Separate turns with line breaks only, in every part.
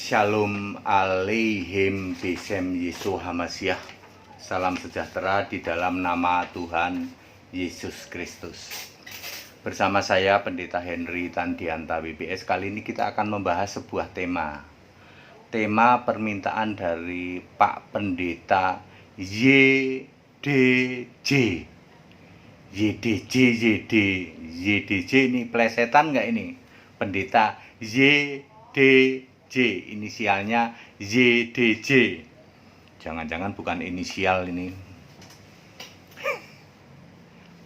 Shalom aleihim Besem Yesus Hamasyah. Salam sejahtera di dalam nama Tuhan Yesus Kristus. Bersama saya Pendeta Henry Tandianta WBS. Kali ini kita akan membahas sebuah tema permintaan dari Pak Pendeta YDJ. YDJ ini plesetan nggak ini? Pendeta YDJ, inisialnya YDJ. Jangan-jangan bukan inisial ini.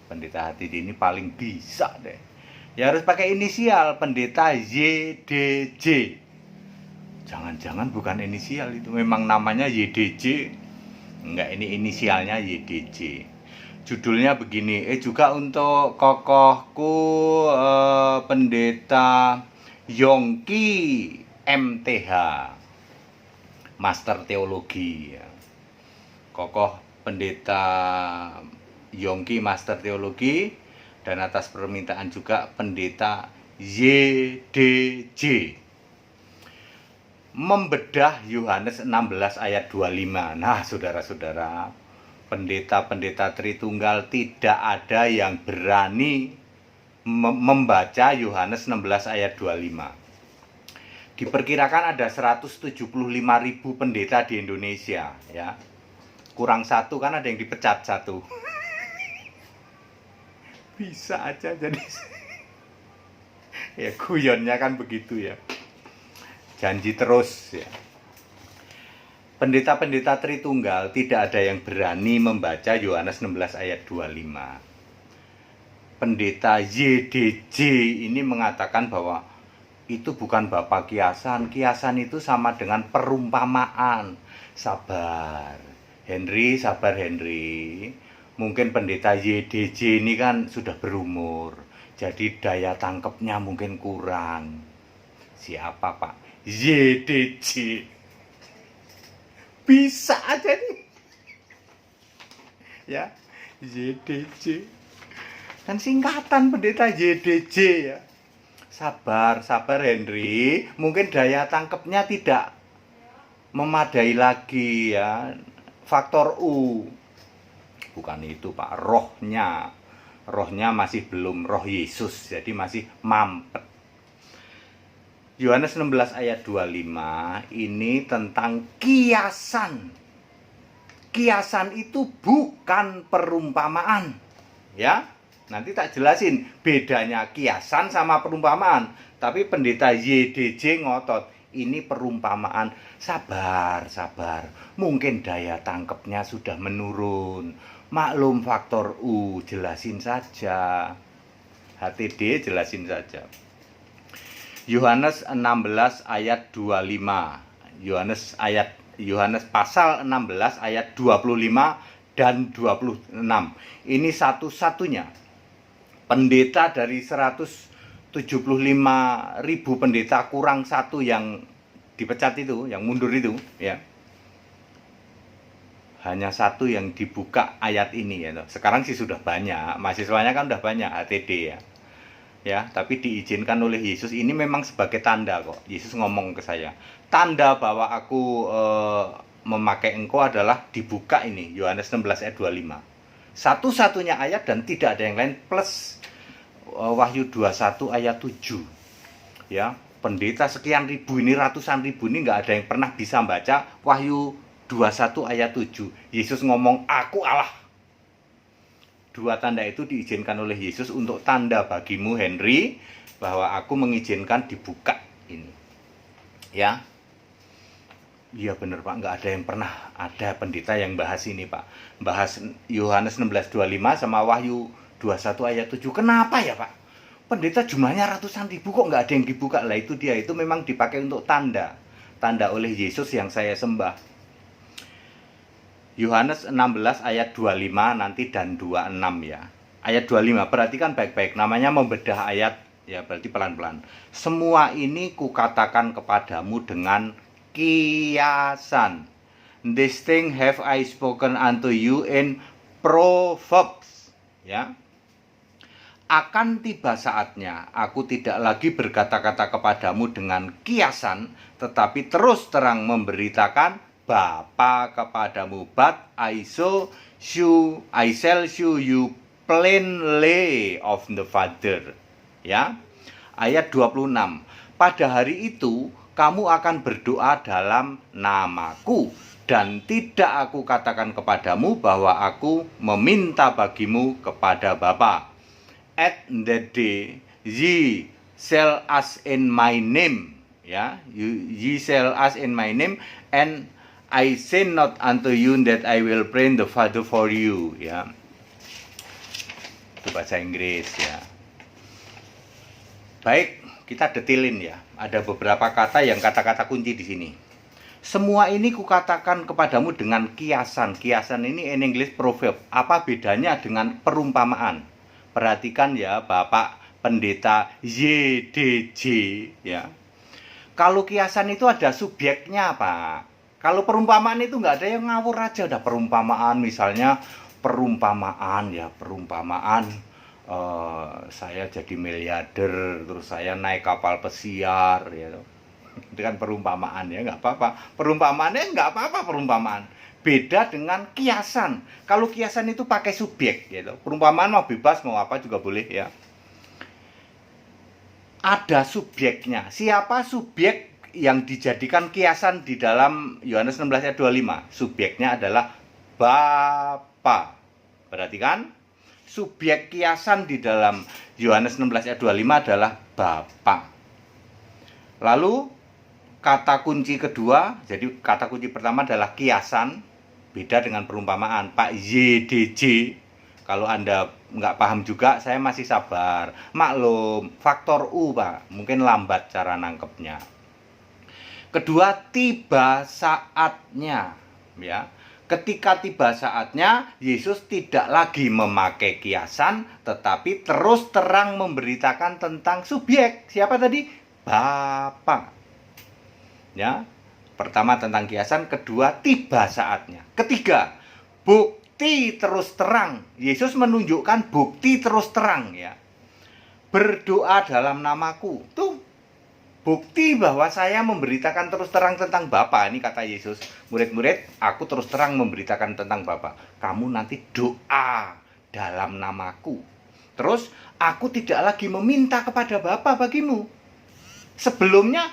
Pendeta hati ini paling bisa deh. Ya harus pakai inisial, Pendeta YDJ. Jangan-jangan bukan inisial itu, memang namanya YDJ. Enggak, ini inisialnya YDJ. Judulnya begini, juga untuk kokohku Pendeta Yongki MTH, Master Teologi. Kokoh Pendeta Yongki Master Teologi, dan atas permintaan juga Pendeta YDJ. Membedah Yohanes 16 ayat 25. Nah, saudara-saudara, pendeta-pendeta Tritunggal tidak ada yang berani membaca Yohanes 16 ayat 25. Diperkirakan ada 175.000 pendeta di Indonesia, ya. Kurang satu kan ada yang dipecat satu. Bisa aja jadi. Ya guyonnya kan begitu ya. Janji terus ya. Pendeta-pendeta Tritunggal tidak ada yang berani membaca Yohanes 16 ayat 25. Pendeta YDJ ini mengatakan bahwa itu bukan Bapak kiasan. Kiasan itu sama dengan perumpamaan. Sabar Henry. Mungkin Pendeta YDJ ini kan sudah berumur, jadi daya tangkapnya mungkin kurang. Siapa Pak? YDJ. Bisa aja nih. Ya, YDJ. Kan singkatan Pendeta YDJ ya. Sabar Henry. Mungkin daya tangkapnya tidak memadai lagi ya. Faktor U. Bukan itu Pak, rohnya masih belum roh Yesus, jadi masih mampet. Yohanes 16 ayat 25 ini tentang kiasan. Kiasan itu bukan perumpamaan. Ya, nanti tak jelasin bedanya kiasan sama perumpamaan. Tapi Pendeta YDJ ngotot, ini perumpamaan. Sabar. Mungkin daya tangkapnya sudah menurun. Maklum faktor U, jelasin saja. HTD jelasin saja. Yohanes 16 ayat 25. Yohanes pasal 16 ayat 25 dan 26. Ini satu-satunya pendeta dari 175.000 pendeta kurang satu yang dipecat itu, yang mundur itu ya. Hanya satu yang dibuka ayat ini ya. Sekarang sih sudah banyak, mahasiswanya kan udah banyak HTD ya. Ya, tapi diizinkan oleh Yesus. Ini memang sebagai tanda kok. Yesus ngomong ke saya, tanda bahwa aku memakai engkau adalah dibuka ini, Yohanes 16 ayat 25. Satu-satunya ayat dan tidak ada yang lain, plus Wahyu 21 ayat 7. Ya, pendeta sekian ribu ini, ratusan ribu ini nggak ada yang pernah bisa baca Wahyu 21 ayat 7. Yesus ngomong, aku Allah. Dua tanda itu diizinkan oleh Yesus untuk tanda bagimu Henry, bahwa aku mengizinkan dibuka ini. Ya. Iya benar Pak, nggak ada yang pernah ada pendeta yang bahas ini Pak. Bahas Yohanes 16:25 sama Wahyu 21 ayat 7. Kenapa ya Pak? Pendeta jumlahnya ratusan ribu kok nggak ada yang dibuka? Lah itu dia, itu memang dipakai untuk tanda. Tanda oleh Yesus yang saya sembah. Yohanes 16 ayat 25 nanti dan 26 ya. Ayat 25, perhatikan baik-baik, namanya membedah ayat ya, berarti pelan-pelan. Semua ini kukatakan kepadamu dengan kiasan. This thing have I spoken unto you in proverbs. Ya. Akan tiba saatnya aku tidak lagi berkata-kata kepadamu dengan kiasan, tetapi terus terang memberitakan Bapa kepadamu. But I shall show you plainly of the Father. Ya. Ayat 26. Pada hari itu kamu akan berdoa dalam namaku, dan tidak aku katakan kepadamu bahwa aku meminta bagimu kepada Bapa. At that day ye shall ask in my name, ya, ye shall ask in my name, and I say not unto you that I will pray the Father for you, ya. Itu bahasa Inggris, ya. Baik, kita detilin ya. Ada beberapa kata yang kata-kata kunci di sini. Semua ini kukatakan kepadamu dengan kiasan. Kiasan ini in English proverb. Apa bedanya dengan perumpamaan? Perhatikan ya, Bapak Pendeta YDJ, ya. Kalau kiasan itu ada subjeknya, Pak. Kalau perumpamaan itu nggak ada yang ngawur aja. Ada perumpamaan, misalnya perumpamaan ya, perumpamaan saya jadi miliarder, terus saya naik kapal pesiar, ya. Itu kan perumpamaan ya, nggak apa-apa. Perumpamaannya nggak apa-apa perumpamaan. Beda dengan kiasan. Kalau kiasan itu pakai subjek, gitu. Perumpamaan mau bebas, mau apa juga boleh, ya. Ada subjeknya. Siapa subjek yang dijadikan kiasan di dalam Yohanes 16 ayat 25? Subjeknya adalah Bapa. Perhatikan, subjek kiasan di dalam Yohanes 16 ayat 25 adalah Bapa. Lalu kata kunci kedua, jadi kata kunci pertama adalah kiasan, beda dengan perumpamaan. Pak YDJ, kalau Anda nggak paham juga, saya masih sabar. Maklum, faktor U, Pak, mungkin lambat cara nangkepnya. Kedua, tiba saatnya, ya. Ketika tiba saatnya, Yesus tidak lagi memakai kiasan, tetapi terus terang memberitakan tentang subjek. Siapa tadi? Bapa. Ya, pertama tentang kiasan, kedua tiba saatnya. Ketiga, bukti terus terang. Yesus menunjukkan bukti terus terang, ya. Berdoa dalam namaku. Tuh, bukti bahwa saya memberitakan terus terang tentang Bapa. Ini kata Yesus, murid-murid, aku terus terang memberitakan tentang Bapa. Kamu nanti doa dalam namaku. Terus, aku tidak lagi meminta kepada Bapa bagimu. Sebelumnya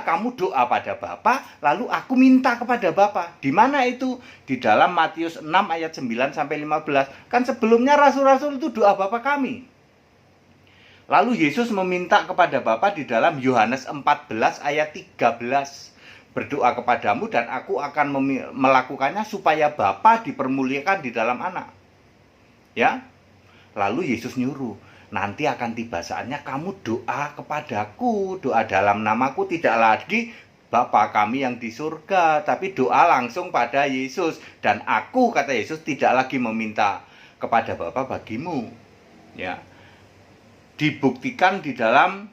kamu doa pada Bapa, lalu aku minta kepada Bapa. Di mana itu? Di dalam Matius 6 ayat 9 sampai 15. Kan sebelumnya rasul-rasul itu doa Bapa kami. Lalu Yesus meminta kepada Bapa di dalam Yohanes 14 ayat 13. Berdoa kepadamu dan aku akan melakukannya supaya Bapa dipermuliakan di dalam anak. Ya. Lalu Yesus nyuruh, nanti akan tiba saatnya kamu doa kepadaku, doa dalam namaku, tidak lagi Bapa kami yang di surga, tapi doa langsung pada Yesus. Dan aku, kata Yesus, tidak lagi meminta kepada Bapa bagimu. Ya. Dibuktikan di dalam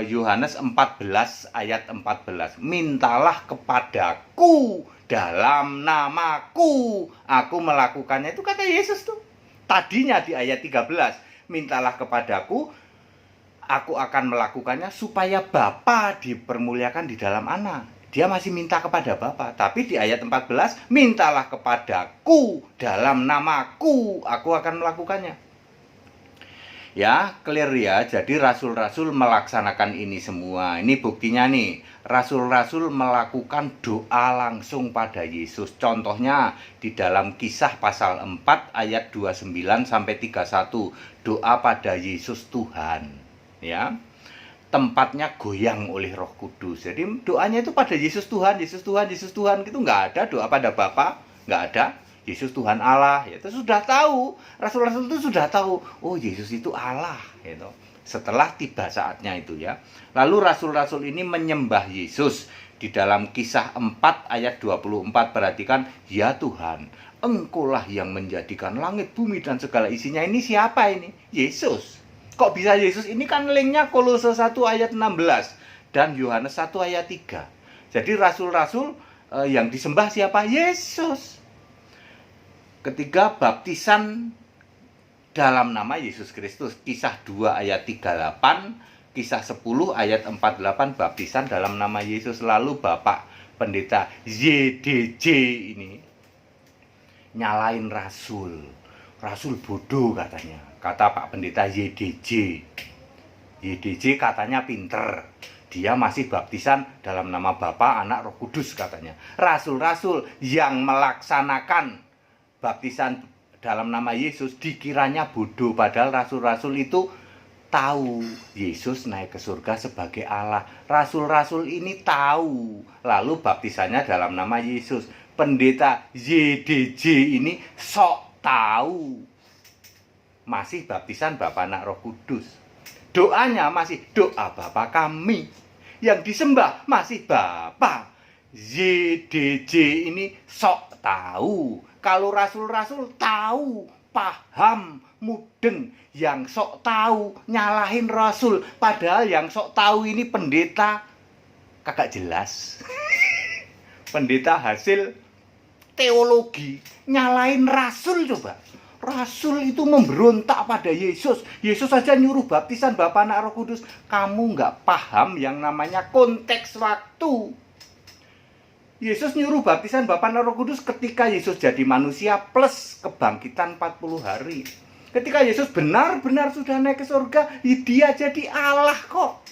Yohanes 14 ayat 14. Mintalah kepadaku dalam namaku, aku melakukannya. Itu kata Yesus tuh. Tadinya di ayat 13, mintalah kepadaku, aku akan melakukannya supaya Bapa dipermuliakan di dalam anak. Dia masih minta kepada Bapa. Tapi di ayat 14, mintalah kepadaku dalam namaku, aku akan melakukannya. Ya, clear ya. Jadi rasul-rasul melaksanakan ini semua. Ini buktinya nih. Rasul-rasul melakukan doa langsung pada Yesus. Contohnya di dalam Kisah pasal 4 ayat 29 sampai 31. Doa pada Yesus Tuhan. Ya. Tempatnya goyang oleh Roh Kudus. Jadi doanya itu pada Yesus Tuhan, Yesus Tuhan, Yesus Tuhan. Itu nggak ada doa pada Bapa, nggak ada. Yesus Tuhan Allah, ya, itu sudah tahu. Rasul-rasul itu sudah tahu, oh Yesus itu Allah, gitu. Setelah tiba saatnya itu, ya. Lalu rasul-rasul ini menyembah Yesus di dalam Kisah 4 ayat 24. Perhatikan, ya Tuhan, Engkaulah yang menjadikan langit, bumi dan segala isinya. Ini siapa ini? Yesus. Kok bisa Yesus? Ini kan linknya Kolose 1 ayat 16 dan Yohanes 1 ayat 3. Jadi rasul-rasul yang disembah siapa? Yesus. Ketiga, baptisan dalam nama Yesus Kristus. Kisah 2 ayat 38, Kisah 10 ayat 48, baptisan dalam nama Yesus. Lalu Bapak Pendeta YDJ ini nyalain rasul bodoh katanya. Kata Pak Pendeta YDJ katanya pinter, dia masih baptisan dalam nama Bapa, Anak, Roh Kudus katanya. Rasul-rasul yang melaksanakan baptisan dalam nama Yesus dikiranya bodoh, padahal rasul-rasul itu tahu Yesus naik ke surga sebagai Allah. Rasul-rasul ini tahu, lalu baptisannya dalam nama Yesus. Pendeta YDJ ini sok tahu, masih baptisan Bapa, Anak, Roh Kudus. Doanya masih doa Bapa kami, yang disembah masih Bapa. YDJ ini sok tahu. Kalau rasul-rasul tahu, paham, mudeng. Yang sok tahu nyalahin rasul, padahal yang sok tahu ini pendeta kagak jelas. Pendeta hasil teologi nyalahin rasul. Coba, rasul itu memberontak pada Yesus. Yesus saja nyuruh baptisan Bapa, Anak, Roh Kudus. Kamu nggak paham yang namanya konteks waktu. Yesus nyuruh baptisan Bapa, Anak, Roh Kudus ketika Yesus jadi manusia plus kebangkitan 40 hari. Ketika Yesus benar-benar sudah naik ke surga, dia jadi Allah kok.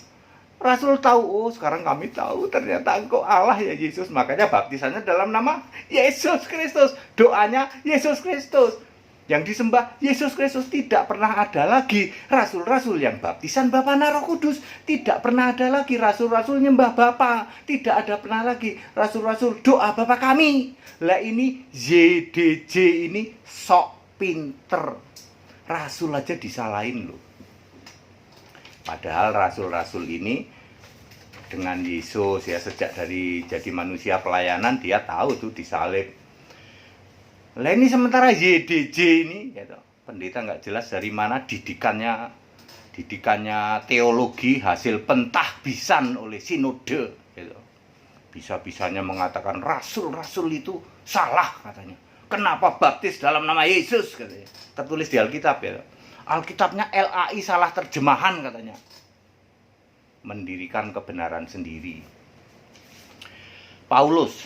Rasul tahu, oh sekarang kami tahu ternyata engkau Allah ya Yesus. Makanya baptisannya dalam nama Yesus Kristus. Doanya Yesus Kristus. Yang disembah Yesus Kristus. Tidak pernah ada lagi rasul-rasul yang baptisan Bapa, Anak, Roh Kudus. Tidak pernah ada lagi rasul-rasul nyembah Bapa. Tidak ada pernah lagi rasul-rasul doa Bapa kami. Lah ini YDJ ini sok pinter. Rasul aja disalahin loh. Padahal rasul-rasul ini dengan Yesus ya, sejak dari jadi manusia pelayanan dia tahu tuh disalib. Lah ini sementara YDJ ini ya toh, pendeta nggak jelas dari mana didikannya teologi hasil pentahbisan oleh sinode gitu. Bisa-bisanya mengatakan rasul-rasul itu salah katanya. Kenapa baptis dalam nama Yesus katanya. Tertulis di Alkitab ya. Alkitabnya LAI salah terjemahan katanya. Mendirikan kebenaran sendiri. Paulus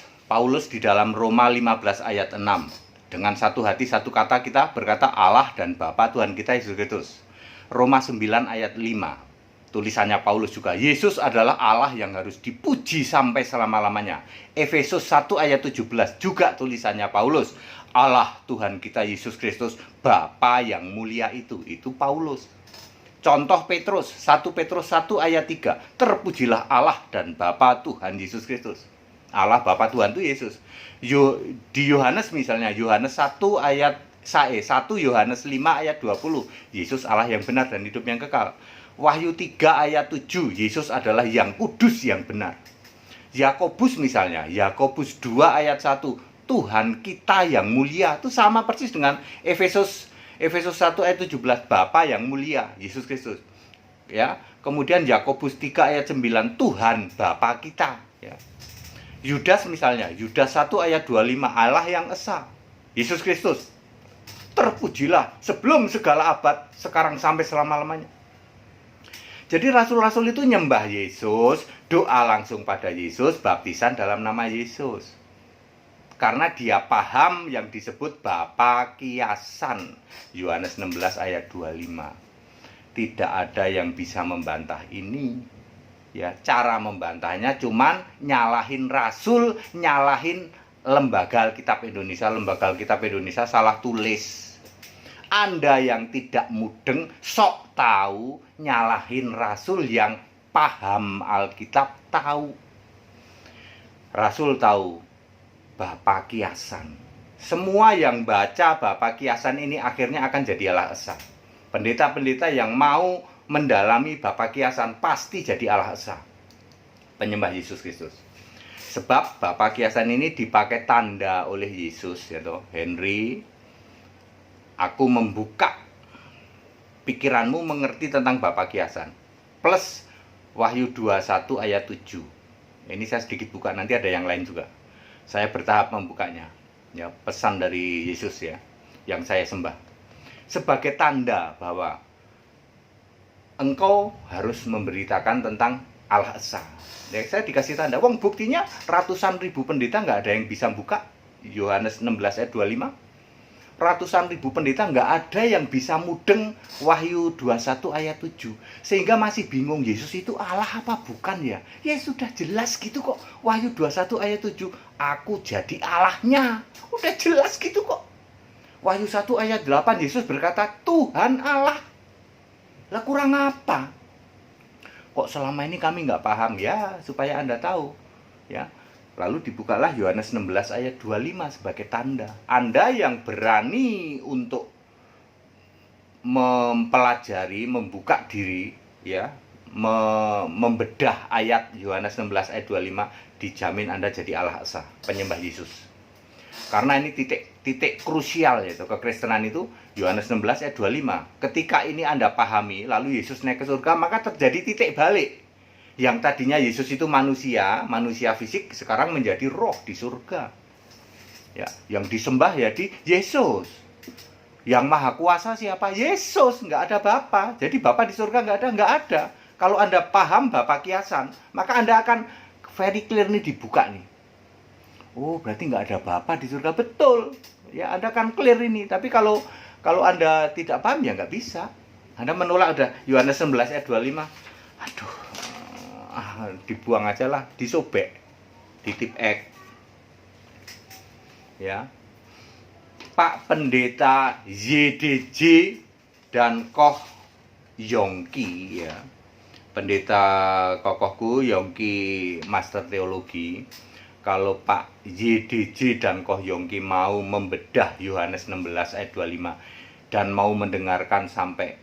di dalam Roma 15 ayat 6. Dengan satu hati satu kata kita berkata Allah dan Bapa Tuhan kita Yesus Kristus. Roma 9 ayat 5. Tulisannya Paulus juga, Yesus adalah Allah yang harus dipuji sampai selama-lamanya. Efesus 1 ayat 17 juga tulisannya Paulus, Allah Tuhan kita Yesus Kristus, Bapa yang mulia itu Paulus. Contoh Petrus, 1 Petrus 1 ayat 3, terpujilah Allah dan Bapa Tuhan Yesus Kristus. Allah Bapa Tuhan itu Yesus. Di Yohanes misalnya, Yohanes 1 ayat 1 Yohanes 5 ayat 20, Yesus Allah yang benar dan hidup yang kekal. Wahyu 3 ayat 7, Yesus adalah yang kudus yang benar. Yakobus misalnya, Yakobus 2 ayat 1, Tuhan kita yang mulia. Itu sama persis dengan Efesus 1 ayat 17, Bapa yang mulia, Yesus Kristus. Ya, kemudian Yakobus 3 ayat 9, Tuhan Bapa kita, ya. Yudas misalnya, Yudas 1 ayat 25, Allah yang esa, Yesus Kristus. Terpujilah sebelum segala abad, sekarang sampai selama-lamanya. Jadi rasul-rasul itu nyembah Yesus, doa langsung pada Yesus, baptisan dalam nama Yesus. Karena dia paham yang disebut Bapa kiasan. Yohanes 16 ayat 25. Tidak ada yang bisa membantah ini. Ya, cara membantahnya cuman nyalahin rasul, nyalahin lembaga Alkitab Indonesia. Lembaga Alkitab Indonesia salah tulis. Anda yang tidak mudeng, sok tahu, nyalahin rasul yang paham Alkitab tahu. Rasul tahu Bapa kiasan. Semua yang baca Bapa kiasan ini akhirnya akan jadi Allah Esa. Pendeta-pendeta yang mau mendalami Bapa kiasan pasti jadi Allah Esa, penyembah Yesus Kristus. Sebab Bapa kiasan ini dipakai tanda oleh Yesus, ya toh, Henry. Aku membuka pikiranmu mengerti tentang Bapa kiasan. Plus Wahyu 21 ayat 7. Ini saya sedikit buka, nanti ada yang lain juga. Saya bertahap membukanya. Ya, pesan dari Yesus ya, yang saya sembah. sebagai tanda bahwa engkau harus memberitakan tentang Allah Esa. Ya, saya dikasih tanda. Wong buktinya ratusan ribu pendeta nggak ada yang bisa buka. Yohanes 16 ayat 25. Ratusan ribu pendeta nggak ada yang bisa mudeng Wahyu 21 ayat 7. Sehingga masih bingung, Yesus itu Allah apa bukan ya? Ya sudah jelas gitu kok. Wahyu 21 ayat 7. Aku jadi Allahnya. Udah jelas gitu kok. Wahyu 1 ayat 8 Yesus berkata Tuhan Allah. Lah kurang apa? Kok selama ini kami nggak paham? Ya supaya Anda tahu. Ya. Lalu dibukalah Yohanes 16 ayat 25 sebagai tanda. Anda yang berani untuk mempelajari, membuka diri, ya, membedah ayat Yohanes 16 ayat 25, dijamin Anda jadi Allah Esa, penyembah Yesus. Karena ini titik krusial yaitu kekristenan itu Yohanes 16 ayat 25. Ketika ini Anda pahami, lalu Yesus naik ke surga, maka terjadi titik balik. Yang tadinya Yesus itu manusia fisik, sekarang menjadi roh di surga. Ya, yang disembah ya di Yesus. Yang maha kuasa siapa? Yesus, nggak ada Bapa. Jadi Bapa di surga nggak ada. Kalau Anda paham Bapa kiasan, maka Anda akan very clear nih dibuka nih. Oh, berarti nggak ada Bapa di surga, betul. Ya, Anda akan clear ini. Tapi kalau Anda tidak paham ya nggak bisa. Anda menolak udah Yohanes 11 ayat 25. Aduh. Dibuang aja lah, disobek, ditip X. Ya. Pak Pendeta YDJ dan Koh Yongki ya. Pendeta kokohku Yongki Master Teologi. Kalau Pak YDJ dan Koh Yongki mau membedah Yohanes 16 ayat 25 dan mau mendengarkan sampai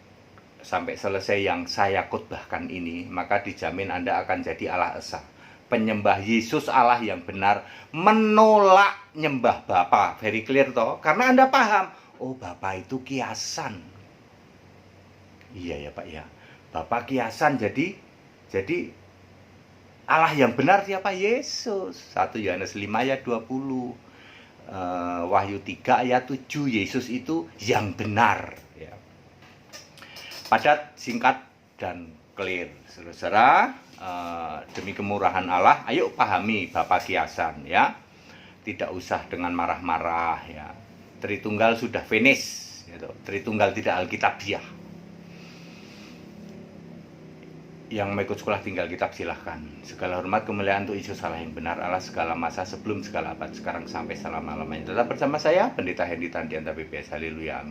selesai yang saya khotbahkan ini, maka dijamin Anda akan jadi Allah Esa, penyembah Yesus Allah yang benar, menolak nyembah Bapa. Very clear toh, karena Anda paham, oh Bapa itu kiasan. Iya ya Pak ya, Bapa kiasan, jadi Allah yang benar siapa? Yesus. 1 Yohanes 5 ayat 20, Wahyu 3 ayat 7, Yesus itu yang benar ya. Padat, singkat, dan clear. Saudara, demi kemurahan Allah, ayo pahami Bapa kiasan ya. Tidak usah dengan marah-marah ya. Tritunggal sudah finish gitu. Tritunggal tidak alkitabiah. Yang mau ikut sekolah tinggal kitab silahkan. Segala hormat kemuliaan untuk Yesus Allah yang benar, Allah segala masa sebelum segala abad, sekarang sampai selama-lamanya. Tetap bersama saya Pendeta Hendy Tandianta BPS. Haleluya, amin.